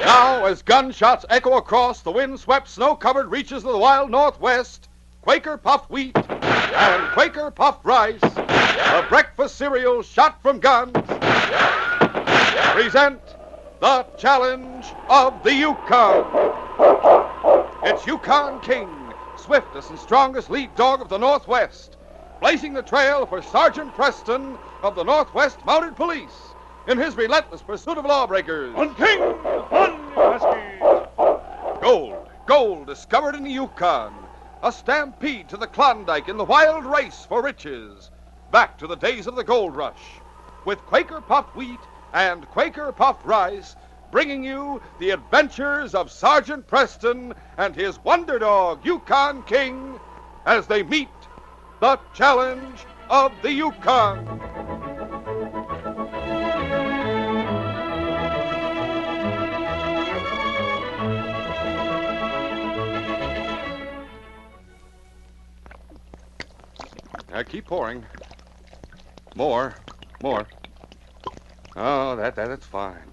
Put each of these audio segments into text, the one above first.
Now, as gunshots echo across the wind-swept, snow-covered reaches of the wild Northwest, Quaker puffed wheat and Quaker puffed rice, the breakfast cereal shot from guns, present the challenge of the Yukon. It's Yukon King, swiftest and strongest lead dog of the Northwest, blazing the trail for Sergeant Preston of the Northwest Mounted Police in his relentless pursuit of lawbreakers. On King! On, Husky! Gold discovered in the Yukon. A stampede to the Klondike in the wild race for riches. Back to the days of the gold rush. With Quaker puffed wheat and Quaker puffed rice, bringing you the adventures of Sergeant Preston and his wonder dog, Yukon King, as they meet the challenge of the Yukon. Keep pouring. More. Oh, that's fine.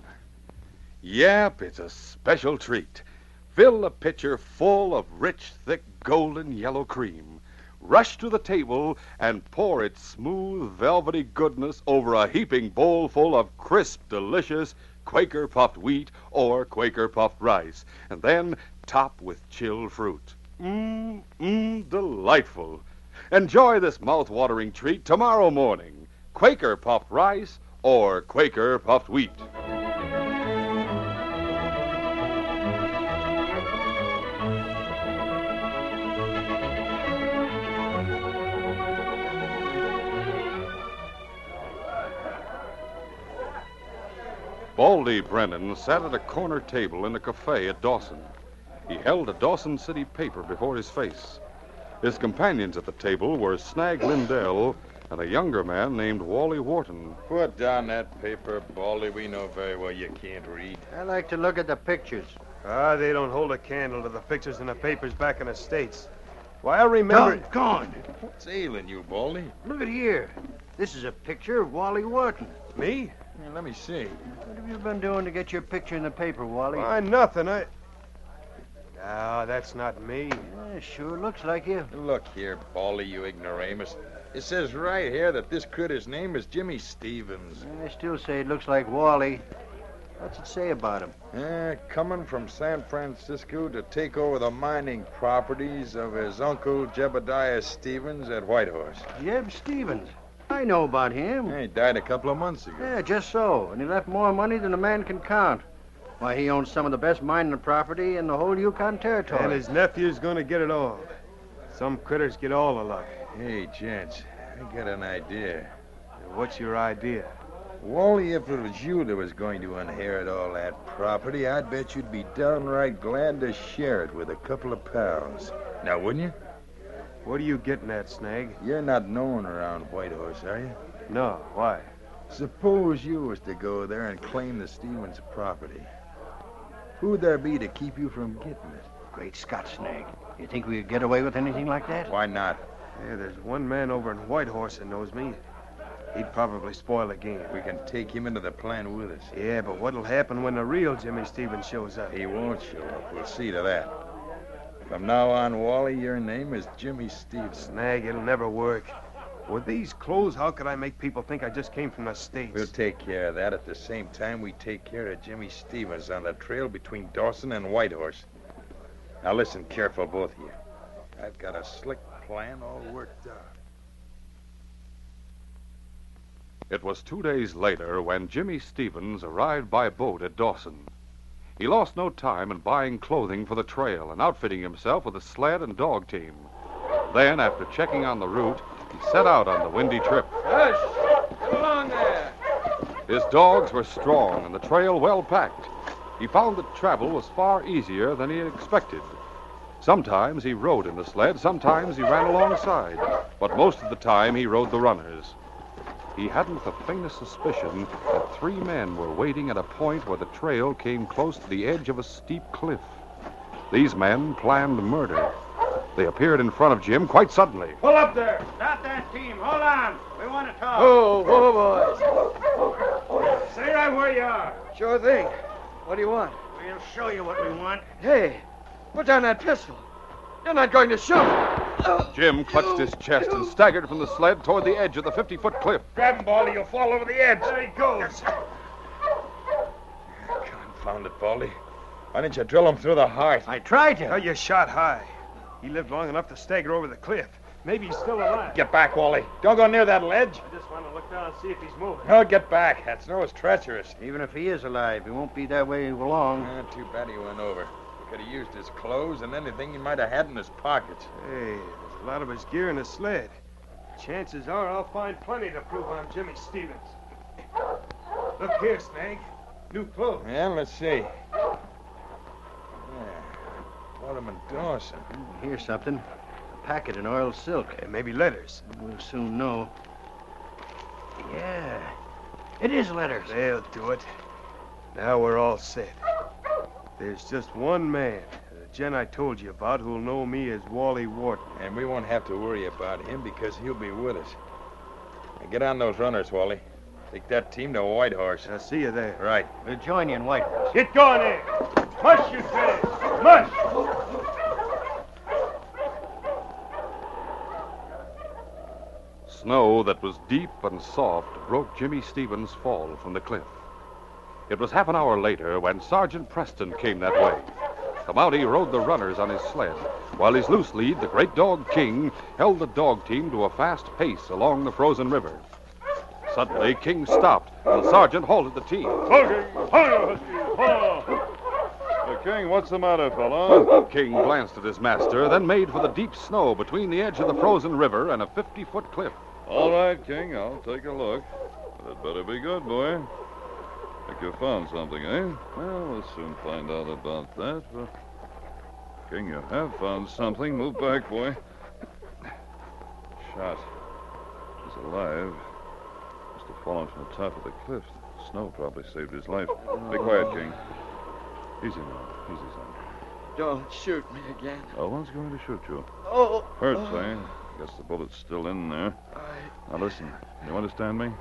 Yep, it's a special treat. Fill a pitcher full of rich, thick, golden yellow cream. Rush to the table and pour its smooth, velvety goodness over a heaping bowl full of crisp, delicious Quaker puffed wheat or Quaker puffed rice. And then top with chilled fruit. Delightful. Enjoy this mouth-watering treat tomorrow morning. Quaker puffed rice or Quaker puffed wheat. Baldy Brennan sat at a corner table in a cafe at Dawson. He held a Dawson City paper before his face. His companions at the table were Snag Lindell and a younger man named Wally Wharton. Put down that paper, Baldy. We know very well you can't read. I like to look at the pictures. They don't hold a candle to the pictures in the papers back in the States. Why, I remember... Gone. What's ailing you, Baldy? Look at here. This is a picture of Wally Wharton. Me? Yeah, let me see. What have you been doing to get your picture in the paper, Wally? Why, nothing. No, that's not me. Yeah, sure looks like you. Look here, Baldy, you ignoramus. It says right here that this critter's name is Jimmy Stevens. I still say it looks like Wally. What's it say about him? Coming from San Francisco to take over the mining properties of his uncle Jebediah Stevens at Whitehorse. Jeb Stevens. I know about him. He died a couple of months ago. Yeah, just so. And he left more money than a man can count. Why, he owns some of the best mining property in the whole Yukon Territory. And his nephew's going to get it all. Some critters get all the luck. Hey, gents, I got an idea. What's your idea? Wally, if it was you that was going to inherit all that property, I'd bet you'd be downright glad to share it with a couple of pals. Now, wouldn't you? What are you getting at, Snag? You're not known around Whitehorse, are you? No, why? Suppose you was to go there and claim the Stevens property. Who'd there be to keep you from getting it? Great Scott, Snag. You think we could get away with anything like that? Why not? Yeah, there's one man over in Whitehorse that knows me. He'd probably spoil the game. We can take him into the plan with us. Yeah, but what'll happen when the real Jimmy Stevens shows up? He won't show up. We'll see to that. From now on, Wally, your name is Jimmy Stevens. Snag, it'll never work. With these clothes, how could I make people think I just came from the States? We'll take care of that at the same time we take care of Jimmy Stevens on the trail between Dawson and Whitehorse. Now listen careful, both of you. I've got a slick plan all worked out. It was 2 days later when Jimmy Stevens arrived by boat at Dawson. He lost no time in buying clothing for the trail and outfitting himself with a sled and dog team. Then, after checking on the route, he set out on the windy trip. Hush! Get along there! His dogs were strong and the trail well packed. He found that travel was far easier than he had expected. Sometimes he rode in the sled, sometimes he ran alongside, but most of the time he rode the runners. He hadn't the faintest suspicion that 3 men were waiting at a point where the trail came close to the edge of a steep cliff. These men planned murder. They appeared in front of Jim quite suddenly. Pull up there! Stop that team! Hold on! We want to talk. Whoa, boys. Stay right where you are. Sure thing. What do you want? We We'll show you what we want. Hey, put down that pistol. You're not going to shoot. Jim clutched his chest and staggered from the sled toward the edge of the 50-foot cliff. Grab him, Baldy. You'll fall over the edge. There he goes. Confound it, Baldy. Why didn't you drill him through the heart? I tried to. Oh, you shot high. He lived long enough to stagger over the cliff. Maybe he's still alive. Get back, Wally. Don't go near that ledge. I just want to look down and see if he's moving. No, get back. That snow is treacherous. Even if he is alive, he won't be that way long. Too bad he went over. He could have used his clothes and anything he might have had in his pockets. Hey, there's a lot of his gear in the sled. Chances are I'll find plenty to prove I'm Jimmy Stevens. Look here, Snag. New clothes. Yeah, let's see. Yeah. Waterman Dawson. Here's something. A packet in oiled silk. Maybe letters. We'll soon know. Yeah. It is letters. They'll do it. Now we're all set. There's just one man, the gent I told you about, who'll know me as Wally Wharton. And we won't have to worry about him because he'll be with us. Now get on those runners, Wally. Take that team to Whitehorse. I'll see you there. Right. We'll join you in Whitehorse. Get going there. Mush, you fellas. Mush! Snow that was deep and soft broke Jimmy Stevens' fall from the cliff. It was half an hour later when Sergeant Preston came that way. The Mountie rode the runners on his sled, while his loose lead, the great dog King, held the dog team to a fast pace along the frozen river. Suddenly, King stopped, and the sergeant halted the team. King, what's the matter, fella? King glanced at his master, then made for the deep snow between the edge of the frozen river and a 50-foot cliff. All right, King, I'll take a look. But it better be good, boy. Think you found something, eh? Well, we'll soon find out about that. King, you have found something. Move back, boy. Shot. He's alive. Must have fallen from the top of the cliff. The snow probably saved his life. Be quiet, King. Easy now. Easy, son. Don't shoot me again. No one's going to shoot you. Oh. Hurts, eh? Guess the bullet's still in there. Now listen, you understand me?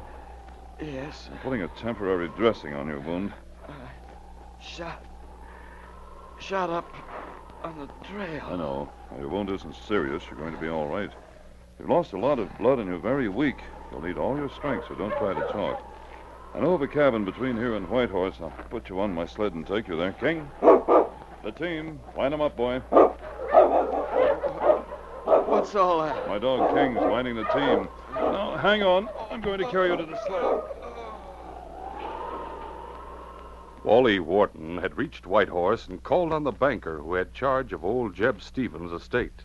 Yes. I'm putting a temporary dressing on your wound. Shot up on the trail. I know. Now, your wound isn't serious. You're going to be all right. You've lost a lot of blood and you're very weak. You'll need all your strength, so don't try to talk. I know of a cabin between here and Whitehorse. I'll put you on my sled and take you there. King, the team, line them up, boy. What's all that? My dog King's lining the team. Now, hang on. I'm going to carry you to the sled. Wally Wharton had reached Whitehorse and called on the banker who had charge of old Jeb Stevens' estate.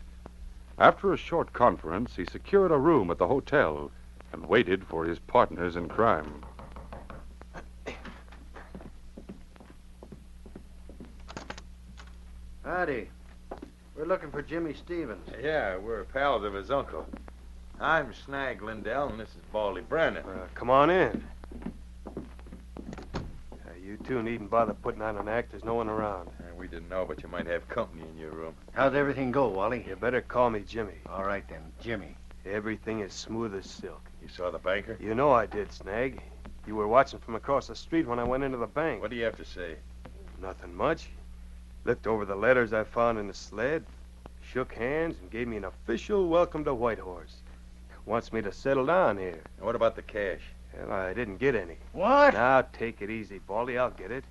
After a short conference, he secured a room at the hotel and waited for his partners in crime. Howdy. We're looking for Jimmy Stevens. Yeah, we're pals of his uncle. I'm Snag Lindell, and this is Baldy Brennan. Come on in. You two needn't bother putting on an act. There's no one around. We didn't know, but you might have company in your room. How's everything go, Wally? You better call me Jimmy. All right, then. Jimmy. Everything is smooth as silk. You saw the banker? You know I did, Snag. You were watching from across the street when I went into the bank. What do you have to say? Nothing much. Looked over the letters I found in the sled, shook hands, and gave me an official welcome to Whitehorse. Wants me to settle down here. And what about the cash? Well, I didn't get any. What? Now, take it easy, Baldy. I'll get it.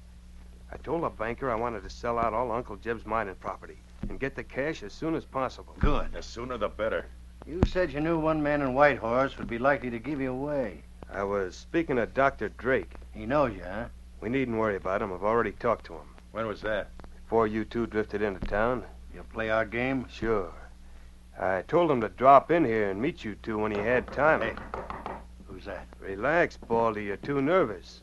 I told the banker I wanted to sell out all Uncle Jeb's mining property and get the cash as soon as possible. Good. The sooner the better. You said you knew one man in Whitehorse would be likely to give you away. I was speaking to Dr. Drake. He knows you, huh? We needn't worry about him. I've already talked to him. When was that? Before you two drifted into town. You'll play our game? Sure. I told him to drop in here and meet you two when he had time. Hey, who's that? Relax, Baldy. You're too nervous.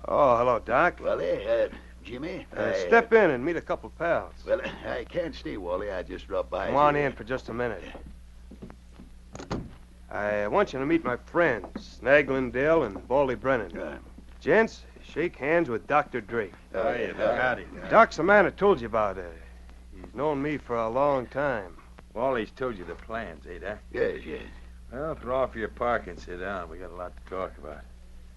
Oh, hello, Doc. Wally, Jimmy. Step in and meet a couple pals. Well, I can't stay, Wally. I just dropped by. Come on in for just a minute. I want you to meet my friends, Snag Lindell and Baldy Brennan. Gents, shake hands with Dr. Drake. Howdy. Doc's the man I told you about. He's known me for a long time. Wally's told you the plans, ain't he? Yes, yes. Well, throw off your park and sit down. We got a lot to talk about.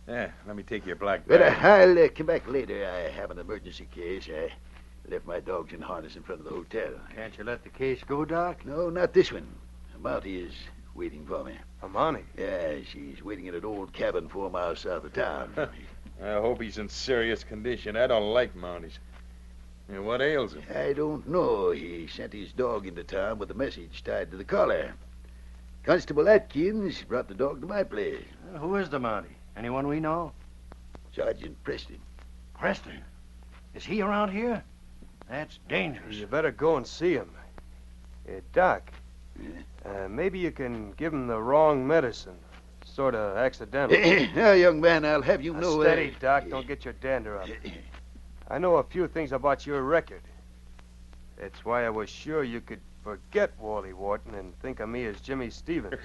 Yeah, let me take your black Well, bag. I'll come back later. I have an emergency case. I left my dogs in harness in front of the hotel. Can't you let the case go, Doc? No, not this one. Mountie is waiting for me. A Mountie? Yeah, she's waiting in an old cabin 4 miles south of town. I hope he's in serious condition. I don't like Mounties. Yeah, what ails him? I don't know. He sent his dog into town with a message tied to the collar. Constable Atkins brought the dog to my place. Who is the Mountie? Anyone we know? Sergeant Preston. Preston. Is he around here? That's dangerous. You better go and see him. Doc, Yeah? maybe you can give him the wrong medicine. Sort of accidental. Now, young man, I'll have you know... Steady, Doc. Don't get your dander up. I know a few things about your record. That's why I was sure you could forget Wally Wharton and think of me as Jimmy Stevens.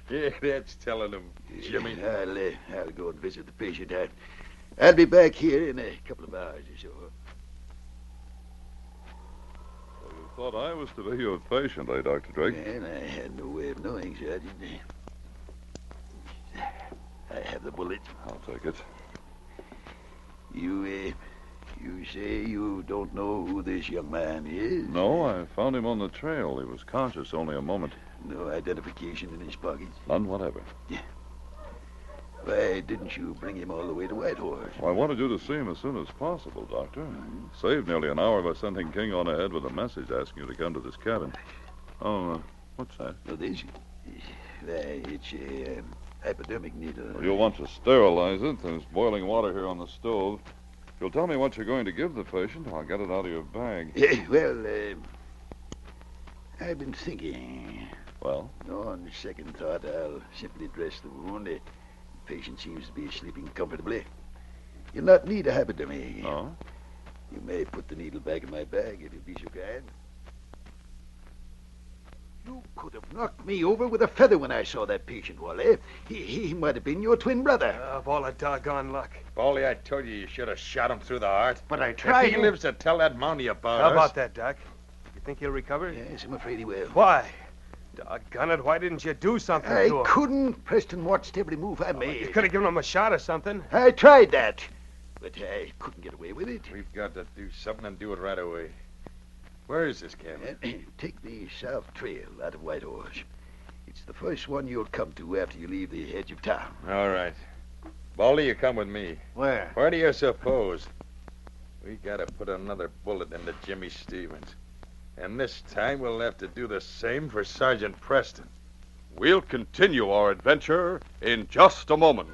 Yeah, that's telling him, Jimmy. I'll go and visit the patient. I'll be back here in a couple of hours or so. Well, you thought I was to be your patient, eh, Dr. Drake? And I had no way of knowing, Sergeant. I have the bullet. I'll take it. You say you don't know who this young man is? No, I found him on the trail. He was conscious only a moment. No identification in his pockets? None whatever. Why didn't you bring him all the way to Whitehorse? Well, I wanted you to see him as soon as possible, Doctor. Saved nearly an hour by sending King on ahead with a message asking you to come to this cabin. Oh, what's that? No, this? It's a hypodermic needle. Well, you'll want to sterilize it. There's boiling water here on the stove. If you'll tell me what you're going to give the patient, I'll get it out of your bag. I've been thinking. Well? On second thought, I'll simply dress the wound. The patient seems to be sleeping comfortably. You'll not need a hypodermic. No? You may put the needle back in my bag if you'll be so kind. You could have knocked me over with a feather when I saw that patient, Wally. He might have been your twin brother. Of all the doggone luck. Wally, I told you should have shot him through the heart. But I If tried. he lives to tell that Mountie about How us... about that, Doc? You think he'll recover? Yes, I'm afraid he will. Why? Doggone it, why didn't you do something I to him? couldn't. Preston watched every move I You made. could have given him a shot or something. I tried that, but I couldn't get away with it. We've got to do something and do it right away. Where is this cabin? Take the south trail out of Whitehorse. It's the first one you'll come to after you leave the edge of town. All right. Baldy, you come with me. Where? Where do you suppose? We got to put another bullet into Jimmy Stevens. And this time we'll have to do the same for Sergeant Preston. We'll continue our adventure in just a moment.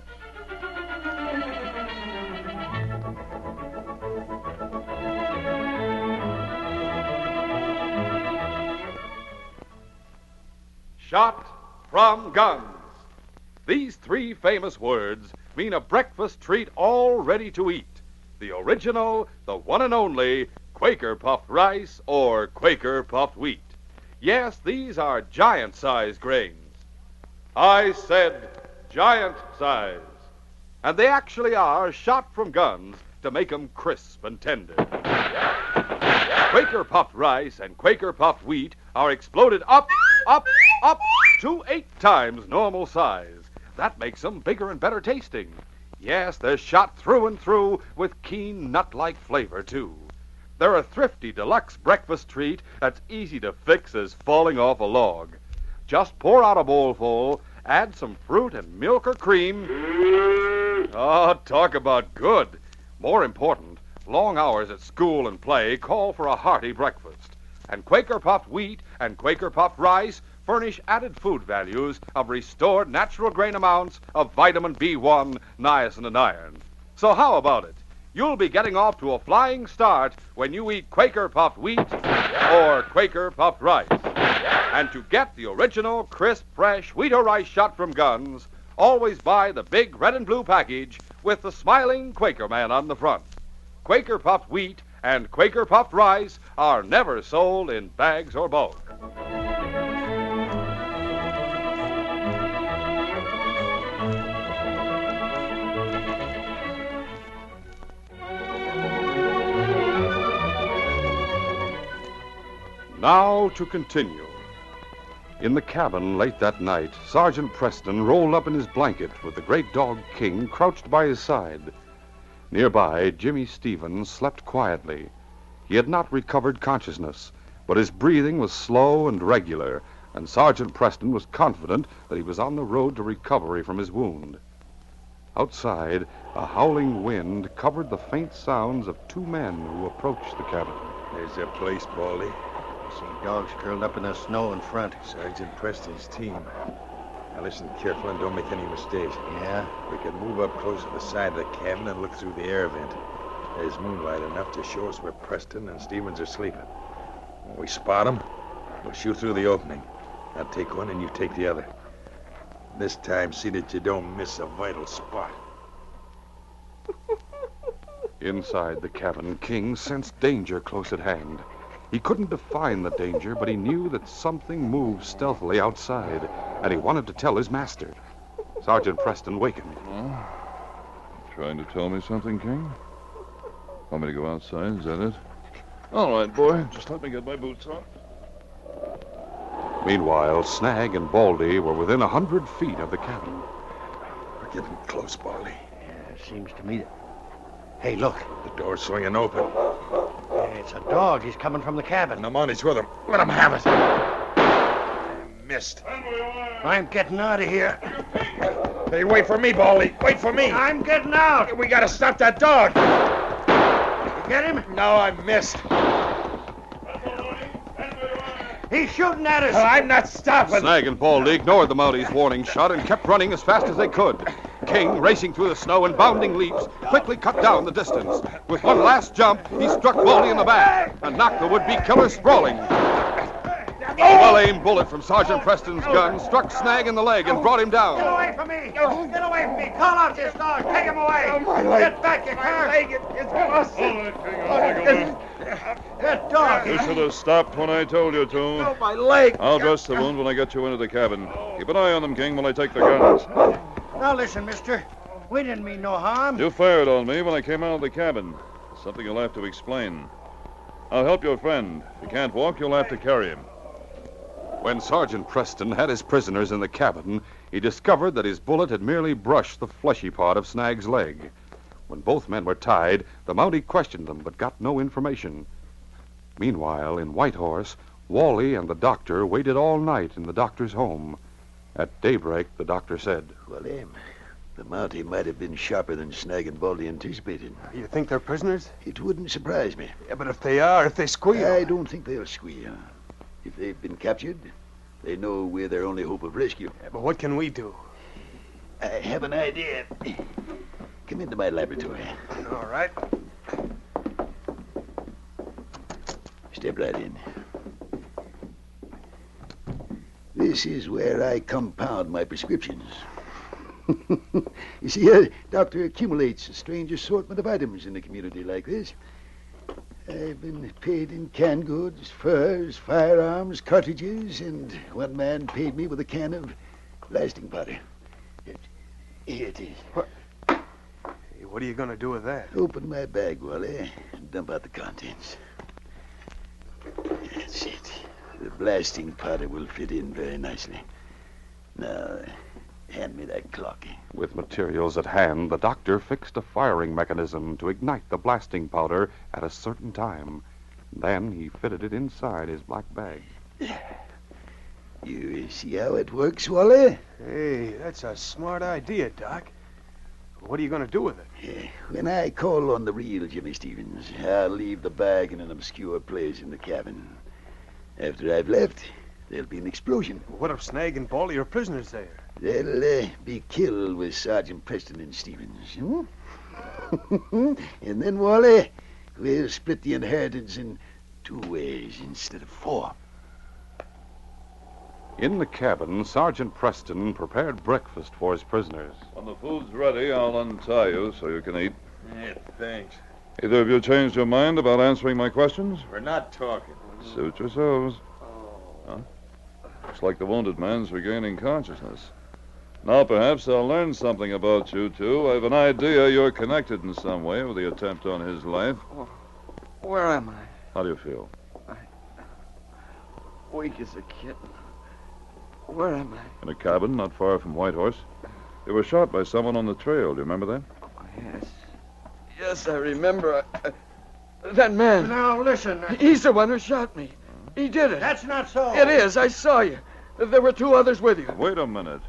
Shot from guns. These three famous words mean a breakfast treat all ready to eat. The original, the one and only Quaker puffed rice or Quaker puffed wheat. Yes, these are giant-sized grains. I said giant size. And they actually are shot from guns to make 'em crisp and tender. Quaker puffed rice and Quaker puffed wheat are exploded up to 8 times normal size. That makes them bigger and better tasting. Yes, they're shot through and through with keen nut-like flavor, too. They're a thrifty deluxe breakfast treat that's easy to fix as falling off a log. Just pour out a bowlful, add some fruit and milk or cream. Oh, talk about good. More important, long hours at school and play call for a hearty breakfast. And Quaker puffed wheat and Quaker puffed rice furnish added food values of restored natural grain amounts of vitamin B1, niacin, and iron. So how about it? You'll be getting off to a flying start when you eat Quaker puffed wheat or Quaker puffed rice. And to get the original, crisp, fresh wheat or rice shot from guns, always buy the big red and blue package with the smiling Quaker man on the front. Quaker puffed wheat and Quaker puffed rice are never sold in bags or bulk. Now to continue. In the cabin late that night, Sergeant Preston rolled up in his blanket with the great dog King crouched by his side. Nearby, Jimmy Stevens slept quietly. He had not recovered consciousness, but his breathing was slow and regular, and Sergeant Preston was confident that he was on the road to recovery from his wound. Outside, a howling wind covered the faint sounds of two men who approached the cabin. There's their place, Baldy. I see dogs curled up in the snow in front. Sergeant Preston's team. Now listen careful and don't make any mistakes. Yeah? We can move up close to the side of the cabin and look through the air vent. There's moonlight enough to show us where Preston and Stevens are sleeping. When we spot them, we'll shoot through the opening. I'll take one and you take the other. This time, see that you don't miss a vital spot. Inside the cabin, King sensed danger close at hand. He couldn't define the danger, but he knew that something moved stealthily outside, and he wanted to tell his master. Sergeant Preston wakened. Trying to tell me something, King? Want me to go outside? Is that it? All right, boy. Just let me get my boots on. Meanwhile, Snag and Baldy were within 100 feet of the cabin. We're getting close, Baldy. Yeah, it seems to me that... Hey, look. The door's swinging open. Yeah, it's a dog. He's coming from the cabin. And the Mounties with him. Let him have it. I missed. I'm getting out of here. Hey, wait for me, Baldy. Wait for me. I'm getting out. We gotta stop that dog. You get him? No, I missed. He's shooting at us. Well, I'm not stopping. Snag and Baldy ignored the Mounties' warning shot and kept running as fast as they could. King, racing through the snow in bounding leaps, quickly cut down the distance. With one last jump, he struck Baldy in the back and knocked the would-be killer sprawling. A well-aimed bullet from Sergeant Preston's gun struck Snag in the leg and brought him down. Get away from me! Get away from me! Call out this dog! Take him away! My leg. Get back, you cur! It's lost. That dog. You should have stopped when I told you to. Oh, my leg. I'll dress the wound when I get you into the cabin. Keep an eye on them, King, while I take the guns. Now listen, mister. We didn't mean no harm. You fired on me when I came out of the cabin. Something you'll have to explain. I'll help your friend. If he can't walk, you'll have to carry him. When Sergeant Preston had his prisoners in the cabin, he discovered that his bullet had merely brushed the fleshy part of Snag's leg. When both men were tied, the Mountie questioned them but got no information. Meanwhile, in Whitehorse, Wally and the doctor waited all night in the doctor's home. At daybreak, the doctor said, Well, the Mountie might have been sharper than Snag and Baldy anticipated. You think they're prisoners? It wouldn't surprise me. Yeah, but if they squeal... I don't think they'll squeal. If they've been captured, they know we're their only hope of rescue. Yeah, but what can we do? I have an idea. Come into my laboratory. All right. Step right in. This is where I compound my prescriptions. You see, a doctor accumulates a strange assortment of items in a community like this. I've been paid in canned goods, furs, firearms, cartridges, and one man paid me with a can of blasting powder. Here it is. Hey, what are you going to do with that? Open my bag, Wally, and dump out the contents. That's it. The blasting powder will fit in very nicely. Now, hand me that clock. With materials at hand, the doctor fixed a firing mechanism to ignite the blasting powder at a certain time. Then he fitted it inside his black bag. You see how it works, Wally? Hey, that's a smart idea, Doc. What are you going to do with it? When I call on the real Jimmy Stevens, I'll leave the bag in an obscure place in the cabin. After I've left, there'll be an explosion. What if Snag and Baldy are prisoners there? They'll be killed with Sergeant Preston and Stevens. And then, Wally, we'll split the inheritance in 2 ways instead of 4. In the cabin, Sergeant Preston prepared breakfast for his prisoners. When the food's ready, I'll untie you so you can eat. Yeah, thanks. Either of you changed your mind about answering my questions? We're not talking. Suit yourselves. Huh? Looks like the wounded man's regaining consciousness. Now perhaps I'll learn something about you two. I have an idea you're connected in some way with the attempt on his life. Where am I? How do you feel? Weak as a kitten. Where am I? In a cabin not far from Whitehorse. You were shot by someone on the trail. Do you remember that? Yes. Yes, I remember. That man. Now, listen. He's the one who shot me. He did it. That's not so. It is. I saw you. There were 2 others with you. Wait a minute.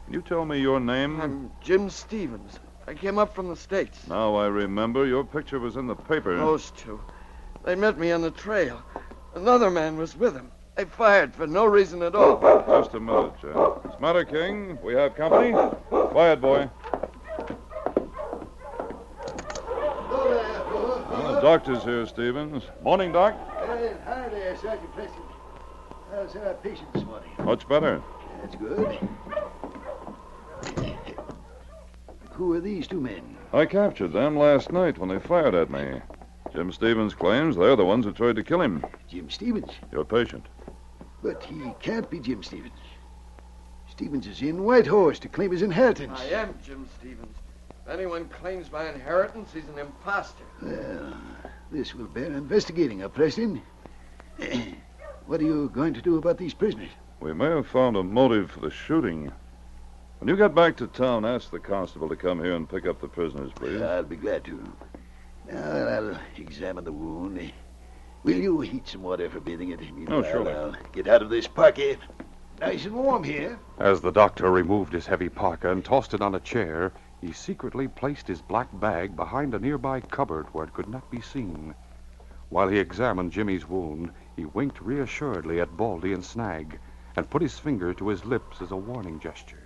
Can you tell me your name? I'm Jim Stevens. I came up from the States. Now I remember. Your picture was in the paper. Those 2. They met me on the trail. Another man was with him. They fired for no reason at all. Just a minute, Jack. What's the matter, King? We have company? Quiet, boy. The doctor's here, Stevens. Morning, Doc. Hi there, Sergeant Preston. How's our patient this morning? Much better. That's good. Who are these 2 men? I captured them last night when they fired at me. Jim Stevens claims they're the ones who tried to kill him. Jim Stevens? Your patient. But he can't be Jim Stevens. Stevens is in Whitehorse to claim his inheritance. I am Jim Stevens. If anyone claims my inheritance, he's an imposter. Well, this will bear investigating, Preston. What are you going to do about these prisoners? We may have found a motive for the shooting. When you get back to town, ask the constable to come here and pick up the prisoners, please. I'll be glad to. Now, I'll examine the wound. Will you heat some water for bathing it? Meanwhile, surely. I'll get out of this parka. Nice and warm here. As the doctor removed his heavy parka and tossed it on a chair, he secretly placed his black bag behind a nearby cupboard where it could not be seen. While he examined Jimmy's wound, he winked reassuredly at Baldy and Snag and put his finger to his lips as a warning gesture.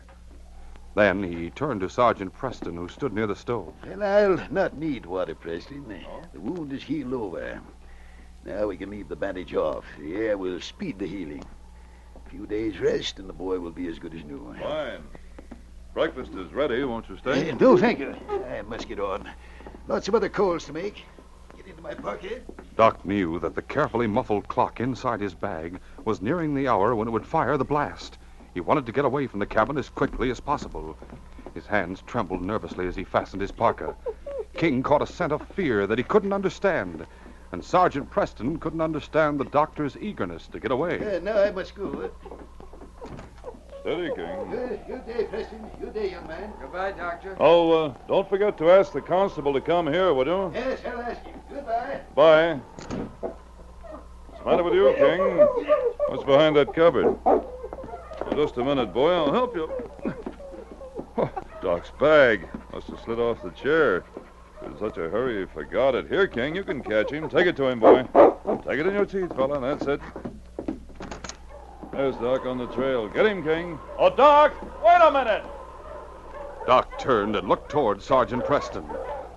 Then he turned to Sergeant Preston, who stood near the stove. Well, I'll not need water, Preston. The wound is healed over. Now we can leave the bandage off. The air will speed the healing. A few days' rest, and the boy will be as good as new. Fine. Breakfast is ready. Won't you stay? No, thank you. I must get on. Lots of other calls to make. Get into my pocket. Doc knew that the carefully muffled clock inside his bag was nearing the hour when it would fire the blast. He wanted to get away from the cabin as quickly as possible. His hands trembled nervously as he fastened his parka. King caught a scent of fear that he couldn't understand, and Sergeant Preston couldn't understand the doctor's eagerness to get away. Now I must go. Steady, King. Good day, Preston. Good day, young man. Goodbye, Doctor. Oh, don't forget to ask the constable to come here, would you? Yes, I'll ask you. Goodbye. Bye. What's the matter with you, King? What's behind that cupboard? Just a minute, boy. I'll help you. Oh, Doc's bag. Must have slid off the chair. In such a hurry, he forgot it. Here, King, you can catch him. Take it to him, boy. Take it in your teeth, fella. That's it. There's Doc on the trail. Get him, King. Oh, Doc, wait a minute. Doc turned and looked toward Sergeant Preston.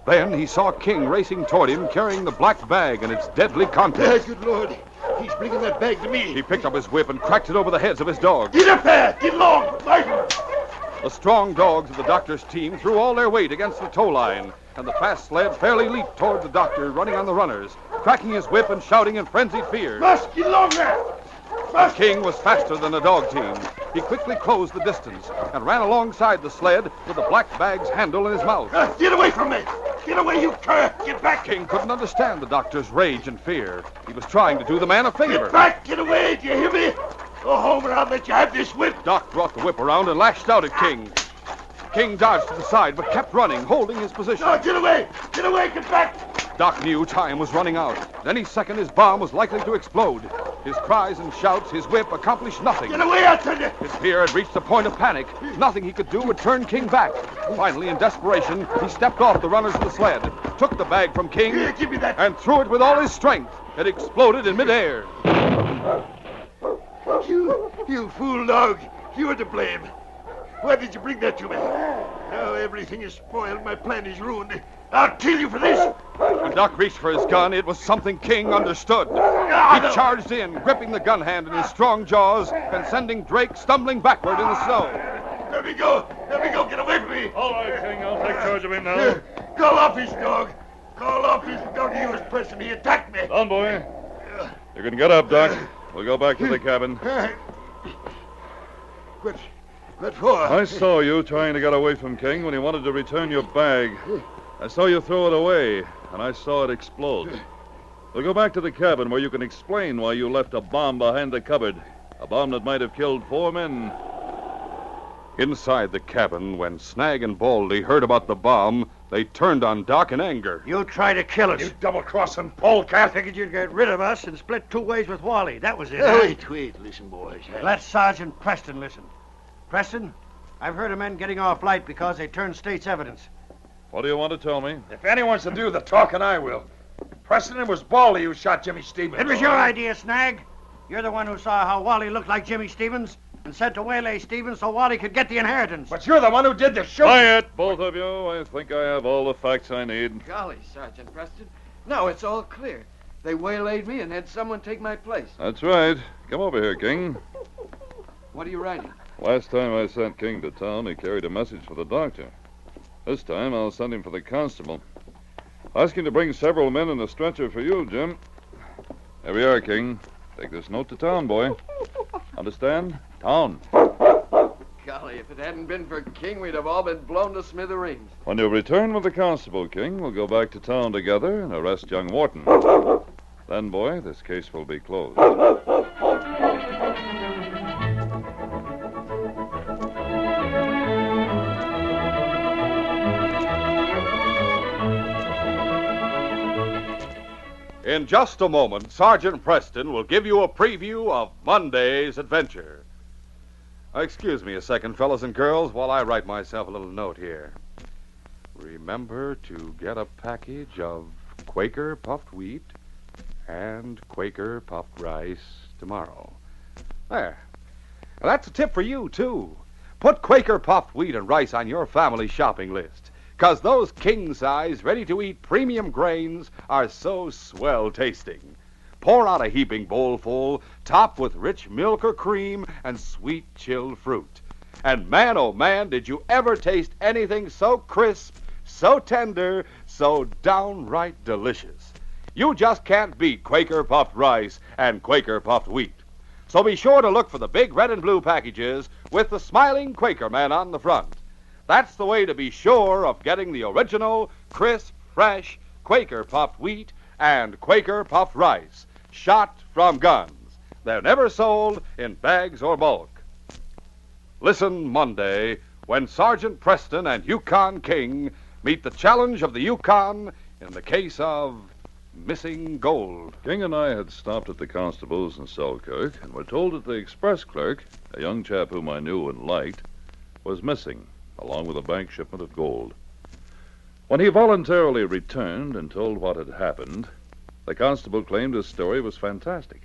Then he saw King racing toward him, carrying the black bag and its deadly contents. Good Lord. He's bringing that bag to me. He picked up his whip and cracked it over the heads of his dogs. Get up there! Get along! The strong dogs of the doctor's team threw all their weight against the tow line, and the fast sled fairly leaped toward the doctor, running on the runners, cracking his whip and shouting in frenzied fear. Must get along there! The King was faster than the dog team. He quickly closed the distance and ran alongside the sled with the black bag's handle in his mouth. Get away from me! Get away, you cur! Get back! King couldn't understand the doctor's rage and fear. He was trying to do the man a favor. Get back! Get away! Do you hear me? Go home or I'll let you have this whip. Doc brought the whip around and lashed out at King. King dodged to the side but kept running, holding his position. No, get away! Get away! Get back! Doc knew time was running out. Any second his bomb was likely to explode. His cries and shouts, his whip accomplished nothing. Get away, I tell you! His fear had reached a point of panic. Nothing he could do would turn King back. Finally, in desperation, he stepped off the runners of the sled, took the bag from King, Here, give me that. and threw it with all his strength. It exploded in midair. You fool dog. You were to blame. Why did you bring that to me? Now everything is spoiled. My plan is ruined. I'll kill you for this. When Doc reached for his gun, it was something King understood. He charged in, gripping the gun hand in his strong jaws and sending Drake stumbling backward in the snow. Let me go. Let me go. Get away from me. All right, King. I'll take charge of him now. Call off his dog. Call off his dog. He was Preston. He attacked me. Down, boy. You can get up, Doc. We'll go back to the cabin. What for? I saw you trying to get away from King when he wanted to return your bag. I saw you throw it away, and I saw it explode. We'll go back to the cabin where you can explain why you left a bomb behind the cupboard. A bomb that might have killed 4 men. Inside the cabin, when Snag and Baldy heard about the bomb, they turned on Doc in anger. You try to kill us. You double-crossing polecat. Figured you'd get rid of us and split 2 ways with Wally. That was it. Wait. Listen, boys. Let Sergeant Preston listen. Preston, I've heard of men getting off light because they turned state's evidence. What do you want to tell me? If anyone's to do the talking, I will. Preston, it was Baldy who shot Jimmy Stevens. It was your idea, Snag. You're the one who saw how Wally looked like Jimmy Stevens and said to waylay Stevens so Wally could get the inheritance. But you're the one who did the shooting. Quiet, both of you. I think I have all the facts I need. Golly, Sergeant Preston. Now it's all clear. They waylaid me and had someone take my place. That's right. Come over here, King. What are you writing? Last time I sent King to town, he carried a message for the doctor. This time, I'll send him for the constable. Ask him to bring several men in a stretcher for you, Jim. Here we are, King. Take this note to town, boy. Understand? Town. Golly, if it hadn't been for King, we'd have all been blown to smithereens. When you return with the constable, King, we'll go back to town together and arrest young Wharton. Then, boy, this case will be closed. In just a moment, Sergeant Preston will give you a preview of Monday's adventure. Excuse me a second, fellas and girls, while I write myself a little note here. Remember to get a package of Quaker puffed wheat and Quaker puffed rice tomorrow. There. Now, that's a tip for you, too. Put Quaker puffed wheat and rice on your family shopping list, 'cause those king-size, ready-to-eat premium grains are so swell tasting. Pour out a heaping bowlful, top with rich milk or cream and sweet chilled fruit. And man, oh man, did you ever taste anything so crisp, so tender, so downright delicious. You just can't beat Quaker puffed rice and Quaker puffed wheat. So be sure to look for the big red and blue packages with the smiling Quaker man on the front. That's the way to be sure of getting the original, crisp, fresh Quaker puffed wheat and Quaker puffed rice, shot from guns. They're never sold in bags or bulk. Listen Monday when Sergeant Preston and Yukon King meet the challenge of the Yukon in the case of missing gold. King and I had stopped at the constable's in Selkirk and were told that the express clerk, a young chap whom I knew and liked, was missing, along with a bank shipment of gold. When he voluntarily returned and told what had happened, the constable claimed his story was fantastic.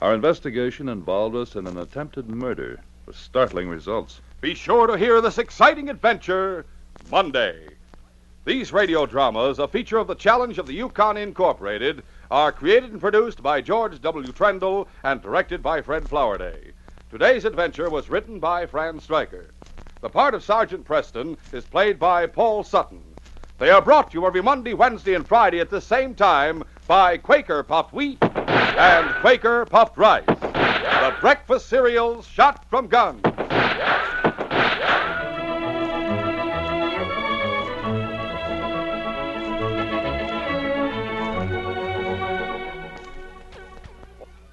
Our investigation involved us in an attempted murder with startling results. Be sure to hear this exciting adventure Monday. These radio dramas, a feature of the Challenge of the Yukon Incorporated, are created and produced by George W. Trendle and directed by Fred Flowerday. Today's adventure was written by Fran Stryker. The part of Sergeant Preston is played by Paul Sutton. They are brought to you every Monday, Wednesday, and Friday at the same time by Quaker puffed wheat and Quaker puffed rice, the breakfast cereals shot from guns.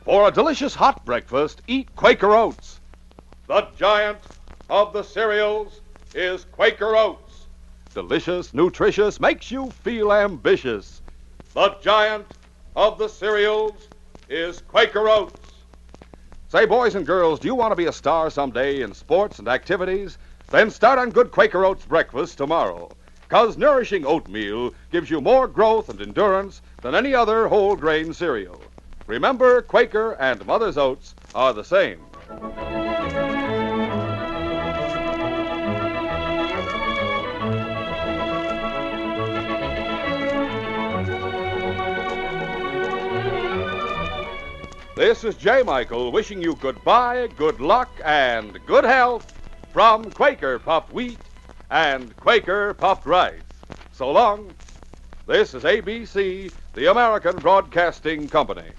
For a delicious hot breakfast, eat Quaker Oats. The giant of the cereals is Quaker Oats. Delicious, nutritious, makes you feel ambitious. The giant of the cereals is Quaker Oats. Say, boys and girls, do you want to be a star someday in sports and activities? Then start on good Quaker Oats breakfast tomorrow. 'Cause nourishing oatmeal gives you more growth and endurance than any other whole grain cereal. Remember, Quaker and Mother's Oats are the same. This is J. Michael wishing you goodbye, good luck, and good health from Quaker puffed wheat and Quaker puffed rice. So long. This is ABC, the American Broadcasting Company.